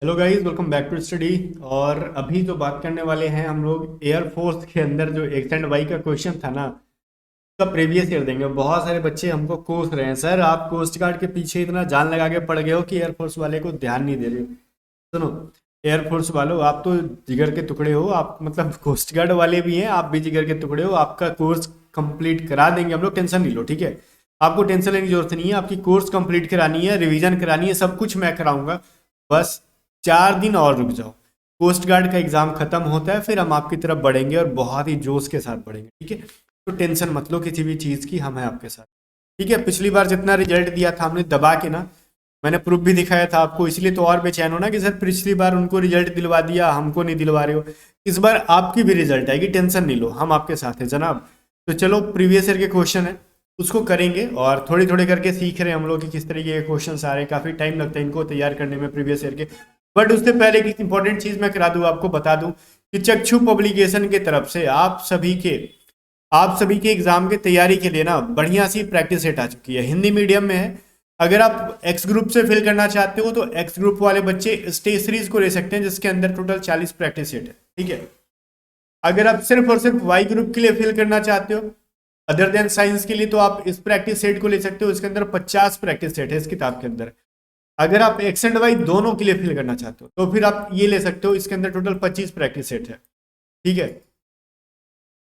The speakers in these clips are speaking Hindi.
Hello guys, welcome back to study. और अभी जो बात करने वाले हैं हम लोग एयरफोर्स के अंदर जो एक्स एंड वाई का क्वेश्चन था ना, उसका प्रीवियस ईयर देंगे। बहुत सारे बच्चे हमको कोस रहे हैं, सर आप कोस्ट गार्ड के पीछे इतना जान लगा के पड़ गए हो कि एयरफोर्स वाले को ध्यान नहीं दे रहे हो। सुनो, एयरफोर्स वालों, आप तो जिगर के टुकड़े हो। आप मतलब कोस्ट गार्ड वाले भी हैं, आप भी जिगर के टुकड़े हो। आपका कोर्स कंप्लीट करा देंगे हम लोग, टेंशन नहीं लो, ठीक है। आपको टेंशन लेने की जरूरत नहीं है। आपकी कोर्स कंप्लीट करानी है, रिवीजन करानी है, सब कुछ मैं कराऊंगा। बस 4 दिन और रुक जाओ। कोस्ट गार्ड का एग्जाम खत्म होता है, फिर हम आपकी तरफ बढ़ेंगे और बहुत ही जोश के साथ बढ़ेंगे, ठीक है। तो टेंशन मत लो किसी भी चीज़ की, हम हैं आपके साथ। ठीक है, पिछली बार जितना रिजल्ट दिया था हमने दबा के ना, मैंने प्रूफ भी दिखाया था आपको, इसलिए तो और बेचैन हो ना कि सर पिछली बार उनको रिजल्ट दिलवा दिया, हमको नहीं दिलवा रहे हो। इस बार आपकी भी रिजल्ट आएगी, टेंशन नहीं लो, हम आपके साथ हैं जनाब। तो चलो, प्रीवियस ईयर के क्वेश्चन है, उसको करेंगे और थोड़ी थोड़ी करके सीख रहे हैं हम लोग कि किस तरीके के क्वेश्चन आ रहे हैं। काफ़ी टाइम लगता है इनको तैयार करने में, प्रीवियस ईयर के। बट उससे पहले एक इंपॉर्टेंट चीज़ मैं करा दूँ, आपको बता दूँ कि चक्षु पब्लिकेशन की तरफ से आप सभी के एग्जाम की तैयारी के लिए ना बढ़िया सी प्रैक्टिस सेट आ चुकी है, हिंदी मीडियम में है। अगर आप एक्स ग्रुप से फिल करना चाहते हो तो एक्स ग्रुप वाले बच्चे स्टेज सीरीज को ले सकते हैं, जिसके अंदर टोटल 40 प्रैक्टिस सेट है, ठीक है। अगर आप सिर्फ और सिर्फ वाई ग्रुप के लिए फिल करना चाहते हो, अदर देन साइंस के लिए, तो आप इस प्रैक्टिस सेट को ले सकते हो। इसके अंदर 50 प्रैक्टिस सेट है इस किताब के अंदर। अगर आप एक्स एंड वाई दोनों के लिए फिल करना चाहते हो तो फिर आप ये ले सकते हो, इसके अंदर टोटल 25 प्रैक्टिस सेट है, ठीक है।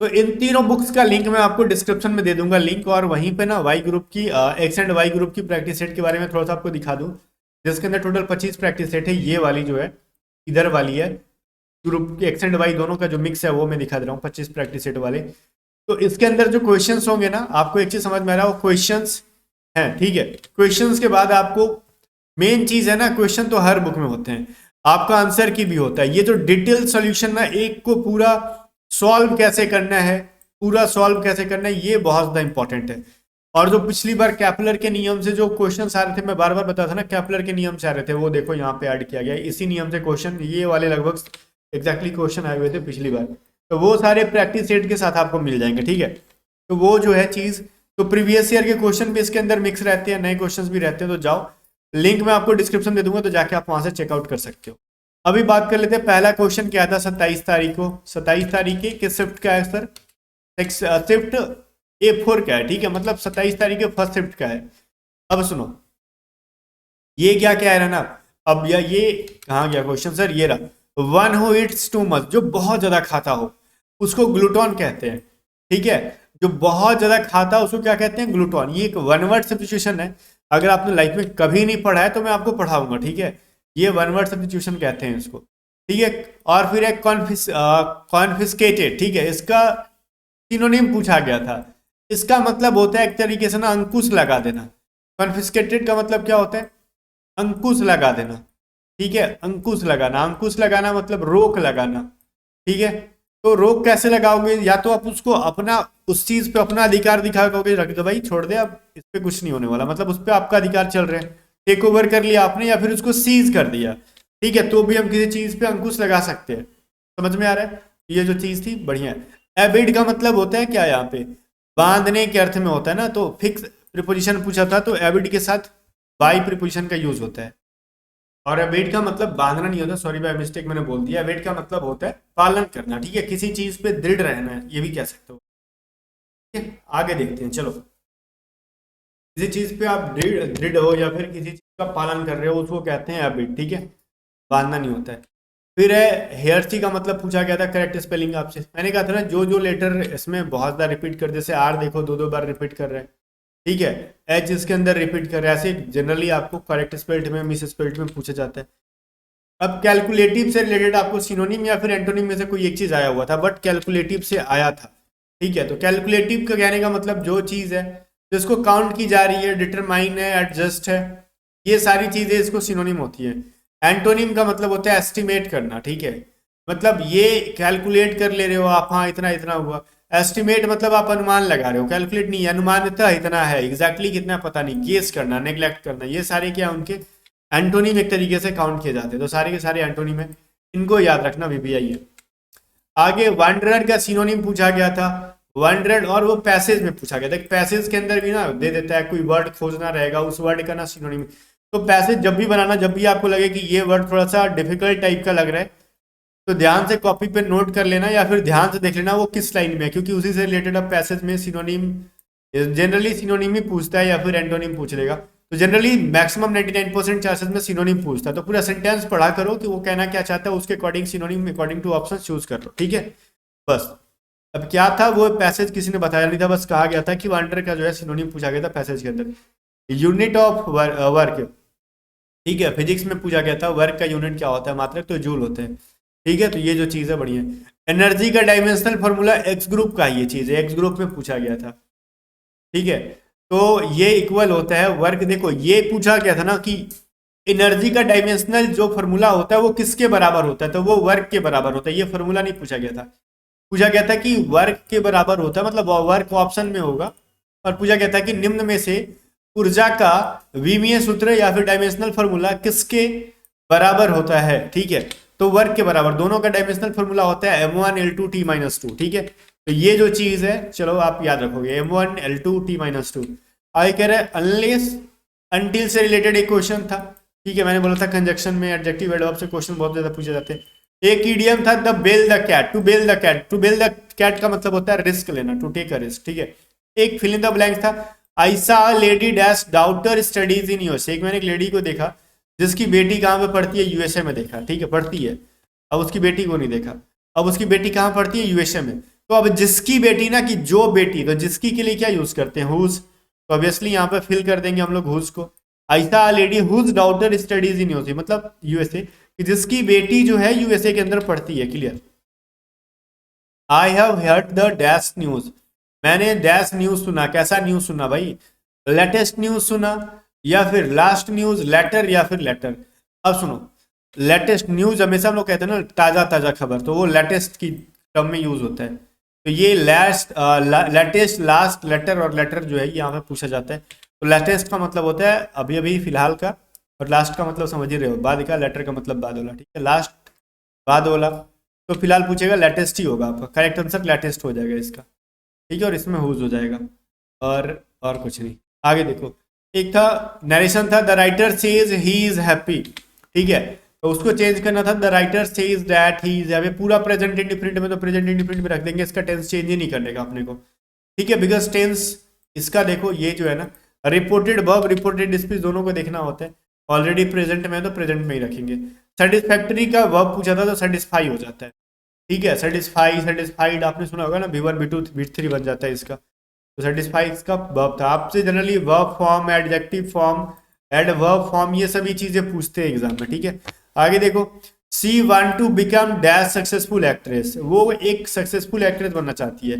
तो इन तीनों बुक्स का लिंक मैं आपको डिस्क्रिप्शन में दे दूंगा लिंक, और वहीं पे ना वाई ग्रुप की, एक्स एंड वाई ग्रुप की प्रैक्टिस सेट के बारे में थोड़ा सा आपको दिखा दूं, जिसके अंदर टोटल 25 प्रैक्टिस सेट है। ये वाली जो है, इधर वाली है, ग्रुप की एक्स एंड वाई दोनों का जो मिक्स है वो मैं दिखा दे रहा हूँ, 25 प्रैक्टिस सेट वाले। तो इसके अंदर जो क्वेश्चंस होंगे ना, आपको एक चीज समझ में आ रहा है, वो क्वेश्चंस हैं, ठीक है। क्वेश्चंस के बाद आपको मेन चीज है ना, क्वेश्चन तो हर बुक में होते हैं, आपका आंसर की भी होता है। ये जो डिटेल सोल्यूशन ना, एक को पूरा सॉल्व कैसे करना है, पूरा सॉल्व कैसे करना है, ये बहुत ज्यादा इंपॉर्टेंट है। और जो पिछली बार कैपलर के नियम से जो क्वेश्चन आ रहे थे, मैं बार बार बताता था ना, कैपलर के नियम से आ रहे थे, वो देखो यहाँ पे ऐड किया गया है। इसी नियम से क्वेश्चन, ये वाले लगभग एग्जैक्टली क्वेश्चन आए हुए थे पिछली बार। तो वो सारे प्रैक्टिस सेट के साथ आपको मिल जाएंगे, ठीक है। तो वो जो है चीज, तो प्रीवियस ईयर के क्वेश्चन भी इसके अंदर मिक्स रहते हैं, नए क्वेश्चन भी रहते हैं। तो जाओ, लिंक मैं आपको डिस्क्रिप्शन दे दूंगा, तो जाके आप वहां से चेकआउट कर सकते हो। अभी बात कर लेते हैं, पहला क्वेश्चन क्या था 27 तारीख को। 27 तारीख की किस शिफ्ट का है सर? शिफ्ट A4 का है, ठीक है। मतलब 27 तारीख के फर्स्ट शिफ्ट का है। अब सुनो, ये क्या क्या है ना, अब ये कहाँ गया क्वेश्चन सर? ये रहा, one who it's too much, जो बहुत ज्यादा खाता हो उसको ग्लूटोन कहते हैं, ठीक है। जो बहुत ज्यादा खाता है उसको क्या कहते हैं? ग्लूटोन। ये एक वन वर्ड सब्स्टिट्यूशन है। अगर आपने लाइफ में कभी नहीं पढ़ा है तो मैं आपको पढ़ाऊंगा, ठीक है। ये वन वर्ड सब्स्टिट्यूशन कहते हैं इसको, ठीक है। और फिर एक कॉन्फिस्केटेड, ठीक है। इसका सिनोनिम पूछा गया था। इसका मतलब होता है एक तरीके से ना अंकुश लगा देना। कॉन्फिस्केटेड का मतलब क्या होता है? अंकुश लगा देना, ठीक है। अंकुश लगाना, अंकुश लगाना मतलब रोक लगाना, ठीक है। तो रोक कैसे लगाओगे? या तो आप उसको अपना, उस चीज पे अपना अधिकार दिखाओगे, रख दो भाई, छोड़ दे, अब इस पे कुछ नहीं होने वाला, मतलब उस पे आपका अधिकार चल रहे हैं, टेक ओवर कर लिया आपने, या फिर उसको सीज कर दिया, ठीक है। तो भी हम किसी चीज पे अंकुश लगा सकते हैं। समझ में आ रहा है? ये जो चीज थी बढ़िया है। एबिड का मतलब होता है क्या यहाँ पे? बांधने के अर्थ में होता है ना। तो फिक्स प्रीपोजिशन पूछा था, तो एबिड के साथ बाई प्रीपोजिशन का यूज होता है। और अवेट का मतलब बांधना नहीं होता, सॉरी बाय मिस्टेक मैंने बोल दिया। अवेट का मतलब होता है पालन करना, ठीक है। किसी चीज पे दृढ़ रहना है, ये भी कह सकते हो, ठीक है। आगे देखते हैं, चलो। किसी चीज पे आप दृढ़ दृढ़ हो या फिर किसी चीज का पालन कर रहे हो, उसको कहते हैं अवेट, ठीक है। बांधना नहीं होता है। फिर है हेयरसी का मतलब पूछा गया था, करेक्ट स्पेलिंग आपसे। मैंने कहा था ना, जो जो लेटर इसमें बहुत ज्यादा रिपीट कर, जैसे आर देखो दो दो बार रिपीट कर रहे हैं, ठीक है। एच इसके अंदर रिपीट कर रहे हैं, ऐसे जनरली आपको करेक्ट स्पेल्ड में, मिस स्पेल्ड में पूछा जाता है। अब कैलकुलेटिव से रिलेटेड आपको सिनोनिम या फिर एंटोनिम में से कोई एक चीज आया हुआ था, बट कैलकुलेटिव से आया था, ठीक है। तो कैलकुलेटिव का कहने का मतलब जो चीज है जिसको काउंट की जा रही है, डिटरमाइन है, एडजस्ट है, ये सारी चीजें इसको सिनोनिम होती है। एंटोनिम का मतलब होता है एस्टिमेट करना, ठीक है। मतलब ये कैलकुलेट कर ले रहे हो आप, हाँ इतना इतना हुआ। एस्टिमेट मतलब आप अनुमान लगा रहे हो, कैलकुलेट नहीं है, अनुमान इतना इतना है, एग्जैक्टली कितना पता नहीं, गेस करना, नेग्लेक्ट करना, ये सारे क्या उनके एंटोनिम एक तरीके से काउंट किए जाते हैं। तो सारे के सारे एंटोनिम है, इनको याद रखना, वीबीआई है। आगे वंडरेड का सिनोनिम पूछा गया था, वंडरेड, और वो पैसेज में पूछा गया था। पैसेज के अंदर भी ना दे देता है, कोई वर्ड खोजना रहेगा, उस वर्ड का ना सिनोनिम। तो पैसेज जब भी बनाना, जब भी आपको लगे कि ये वर्ड थोड़ा सा डिफिकल्ट टाइप का लग रहा है, तो ध्यान से कॉपी पे नोट कर लेना या फिर ध्यान से देख लेना वो किस लाइन में है, क्योंकि उसी से रिलेटेड अब पैसेज में सिनोनिम, जनरली सिनोनिम ही पूछता है या फिर एंटोनिम पूछ लेगा। तो जनरली मैक्सिमम 99% चांसेस में सिनोनिम पूछता है। तो पूरा सेंटेंस पढ़ा करो कि वो कहना क्या चाहता है, उसके according synonym according to option choose कर लो, ठीक है। बस अब क्या था, वो पैसेज किसी ने बताया नहीं था, बस कहा गया था कि वांडर का जो है सिनोनिम पूछा गया था पैसेज के अंदर। यूनिट ऑफ वर्क, ठीक है, फिजिक्स में पूछा गया था वर्क का यूनिट क्या होता है, मात्रक तो जूल होते हैं, ठीक है। तो ये जो चीज़ है बढ़िया। एनर्जी का डायमेंशनल फॉर्मूला एक्स ग्रुप का ये चीज़ है, एक्स ग्रुप में पूछा गया था, ठीक है। तो ये इक्वल होता है वर्क, देखो ये पूछा गया था ना कि एनर्जी का डायमेंशनल जो फॉर्मूला होता है वो किसके बराबर होता है, तो वो वर्क के बराबर होता है। ये फॉर्मूला नहीं पूछा गया था, पूछा गया था कि वर्क के बराबर होता है, मतलब वर्क ऑप्शन में होगा। और पूछा गया था कि निम्न में से ऊर्जा का विमीय सूत्र या फिर डायमेंशनल फॉर्मूला किसके बराबर होता है, ठीक है। तो वर्क के बराबर, दोनों का डायमेंशनल फॉर्मूला होता है m1 L2 T-2, ठीक है। तो ये जो चीज है चलो आप याद रखोगे, m1 L2 T-2। आगे कह रहे हैं अनलेस अनटिल से रिलेटेड एक क्वेश्चन था, ठीक है। मैंने बोला था कंजक्शन में एडजेक्टिव एडवर्ब से क्वेश्चन बहुत ज्यादा पूछे जाते हैं। एक ईडियम था the bell the cat, to bell the cat, to bell the cat का मतलब होता है रिस्क लेना, टू टेक अ रिस्क, ठीक है। एक फिल इन द ब्लैंक था, आई सा lady dash daughter studies in USA, एक मैंने एक लेडी को देखा जिसकी बेटी कहाँ पे पढ़ती है, यूएसए में देखा, ठीक है, पढ़ती है। अब उसकी बेटी को नहीं देखा, अब उसकी बेटी कहाँ पढ़ती है, यूएसए में। तो अब जिसकी बेटी ना, कि जो बेटी, तो जिसकी के लिए क्या यूज करते हैं, हुज। तो ऑब्वियसली यहाँ पे फिल कर देंगे हम लोग हुज को। ऐसा lady whose daughter studies in USA, मतलब यूएसए, कि जिसकी बेटी जो है यूएसए के अंदर पढ़ती है, clear. I have heard the dash news, मैंने डैश न्यूज सुना, कैसा न्यूज सुना भाई, लेटेस्ट न्यूज सुना या फिर लास्ट न्यूज, लेटर या फिर लेटर। अब सुनो, लेटेस्ट न्यूज हमेशा हम लोग कहते हैं ना ताजा ताजा खबर, तो वो लेटेस्ट की टर्म में यूज होता है। तो ये लेटेस्ट, लास्ट, लेटर, और लेटर जो है यहाँ पे पूछा जाता है। तो लेटेस्ट का मतलब होता है अभी अभी फिलहाल का, और लास्ट का मतलब समझ ही रहे हो बाद का, लेटर का मतलब बाद वाला, ठीक है। लास्ट बाद वाला, तो फिलहाल पूछेगा लेटेस्ट ही होगा आपका, करेक्ट आंसर लेटेस्ट हो जाएगा इसका, ठीक है। और इसमें हुज हो जाएगा, और कुछ नहीं। आगे देखो, एक था नरेशन था the writer says he is happy, ठीक है। तो उसको चेंज करना था, the writer says that he is happy, पूरा प्रेजेंट इंडिफरेंट में, तो प्रेजेंट इंडिफरेंट में रख देंगे, इसका टेंस चेंज ही नहीं करने का अपने को, ठीक है। बिकॉज टेंस इसका देखो ये जो है ना, रिपोर्टेड वर्ब रिपोर्टेड स्पीच दोनों को देखना होता है। ऑलरेडी प्रेजेंट में है तो प्रेजेंट में ही रखेंगे। सेटिस्फैक्ट्री का वर्ब पूछा था तो सेटिस्फाई हो जाता है, ठीक है। सेटिस्फाई, सेटिस्फाइड आपने सुना होगा ना, V1 V2 V3 बन जाता है इसका। तो सेटिस्फाई इसका वर्ब था। आपसे generally verb form, adjective form, adverb form, ये सभी चीजें पूछते हैं एग्जाम में, ठीक है। आगे देखो, she want to become dash successful actress, वो एक सक्सेसफुल एक्ट्रेस बनना चाहती है।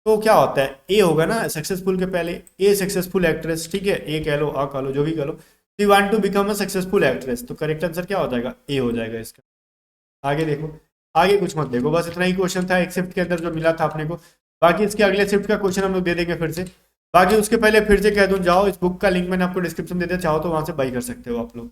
तो क्या होता है, ए होगा ना सक्सेसफुल के पहले, ए सक्सेसफुल एक्ट्रेस, ठीक है। ए कह लो, आ कह लो, जो भी कह लो। She want to become a successful actress, तो करेक्ट आंसर क्या हो जाएगा, ए हो जाएगा इसका। आगे देखो, आगे कुछ मत देखो, बस इतना ही क्वेश्चन था एक शिफ्ट के अंदर जो मिला था अपने को। बाकी इसके अगले शिफ्ट का क्वेश्चन हम लोग दे देंगे फिर से। बाकी उसके पहले फिर से कह दूं, जाओ इस बुक का लिंक मैंने आपको डिस्क्रिप्शन दे दिया, चाहो तो वहां से बाई कर सकते हो आप लोग।